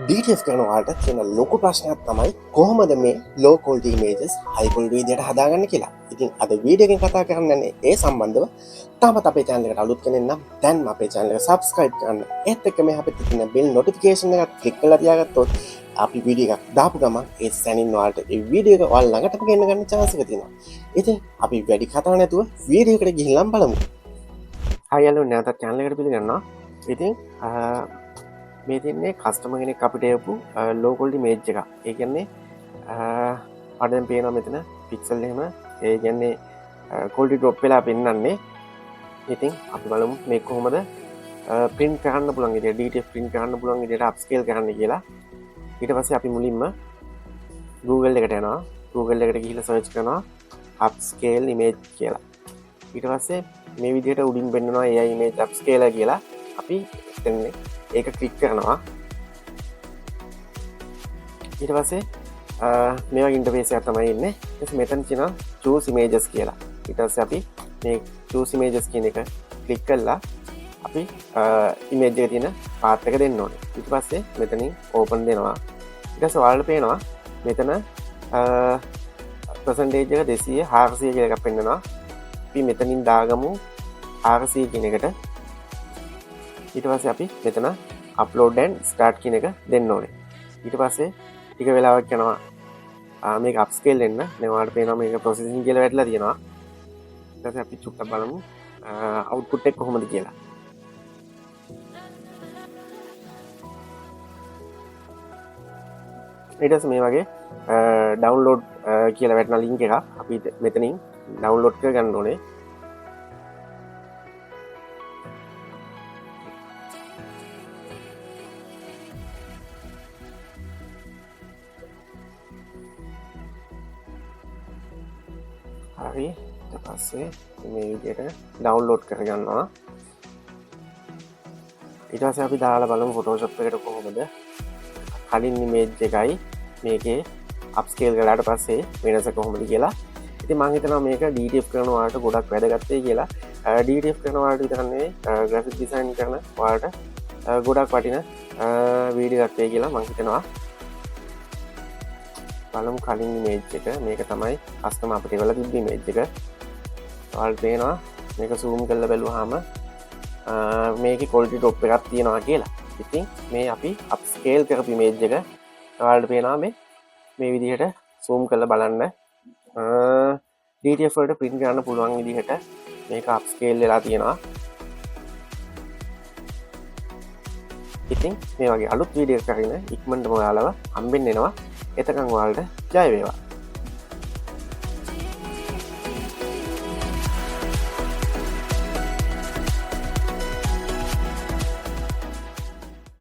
DTF කරනවාට තියෙන ලොකු ප්‍රශ්නයක් තමයි කොහොමද මේ low quality images high quality විදියට හදාගන්න කියලා. ඉතින් අද වීඩියෝ එකෙන් කතා කරන්නේ ඒ සම්බන්ධව. තාමත් අපේ channel එකට අලුත් කෙනෙක් නම් දැන්ම අපේ channel එක subscribe කරන්න. ඒත් එක්ක මේ අපිට තියෙන bell notification එකත් click කරලා තියාගත්තොත් අපි වීඩියෝ එකක් දාපු ගමන් ඒ සැනින් ඔයාලට ඒ වීඩියෝ එක ඔයාලා ළඟටම ගෙන්න ගන්න chance එක තියෙනවා. ඉතින් අපි වැඩි කතා නැතුව වීඩියෝ එකට ගිහින් බලමු. hi hello නැවතත් channel එකට පිළිගන්නවා. ඉතින් මේ තින්නේ කස්ටම කෙනෙක් අපිට එපු ලෝකොල්ඩි මේජ් එක. ඒ කියන්නේ අඩෙන් පේනවා මෙතන පික්සල් එහෙම ඒ කියන්නේ කොල්ඩි ඩ්‍රොප් වෙලා පෙන්වන්නේ. ඉතින් අපි බලමු මේ කොහොමද print කරන්න පුළුවන් විදියට DTF print කරන්න පුළුවන් විදියට upscale කරන්න කියලා. ඊට පස්සේ අපි මුලින්ම Google එකට යනවා. Google එකට ගිහිල්ලා search කරනවා upscale image කියලා. ඊට පස්සේ මේ විදියට උඩින් පෙන්නනවා AI image upscaler කියලා. අපි එතනනේ ඒක ක්ලික් කරනවා. ඊට පස්සේ මේ වගේ ඉන්ටර්ෆේස් එකක් තමයි එන්නේ. ඊට මෙතන තියෙනවා choose images කියලා. ඊට පස්සේ අපි මේ choose images කියන එක ක්ලික් කරලා අපි image එකේ තියෙන path එක දෙන්න ඕනේ. ඊට පස්සේ මෙතනින් open දෙනවා. ඊට පස්සේ ඔයාලට පේනවා මෙතන percentage එක 200 400 කියලා එකක් පෙන්නනවා. අපි මෙතනින් දාගමු 400 කියන එකට. ඊට පස්සේ අපි මෙතන upload and start කියන එක දෙන්න ඕනේ. ඊට පස්සේ ටික වෙලාවක් යනවා මේක upscale වෙන්න. දැන් ඔයාලට පේනවා මේක processing කියලා වැටලා තියෙනවා. ඊට පස්සේ අපි චුට්ටක් බලමු output එක කොහොමද කියලා. ඊට පස්සේ මේ වගේ download කියලා වැටෙන link එක අපි මෙතනින් download කරගන්න ඕනේ. හරි ඊට පස්සේ මේ විදිහට ඩවුන්ලෝඩ් කරගන්නවා. ඊට පස්සේ අපි දාලා බලමු Photoshop එකට කොහොමද කලින් ඉමේජ් එකයි මේකේ අප්ස්කේල් කරලාට පස්සේ වෙනස කොහොමද කියලා. ඉතින් මම හිතනවා මේක DTF කරන ඔයාලට ගොඩක් වැදගත් වෙයි කියලා. DTF කරන ඔයාලට විතර නෙවෙයි graphic design කරන ඔයාලට ගොඩක් වටින වීඩියෝ එකක් වෙයි කියලා මම හිතනවා. බලමු කලින් ඉමේජ් එක. මේක තමයි කස්ටම අපිට එවලා තිබ්බ ඉමේජ් එක. ඔයාලට පේනවා මේක zoom කරලා බැලුවාම මේකේ quality drop එකක් තියෙනවා කියලා. ඉතින් මේ අපි upscale කරපු ඉමේජ් එක ඔයාලට පේනවා මේ විදිහට zoom කරලා බලන්න. DTF වලට print කරන්න පුළුවන් විදිහට මේක upscale වෙලා තියෙනවා. ඉතින් මේ වගේ අලුත් වීඩියෝ එකක් අරගෙන ඉක්මනටම ඔයාලව හම්බෙන්න එනවා. එතකන් ඔයාලට ජය වේවා.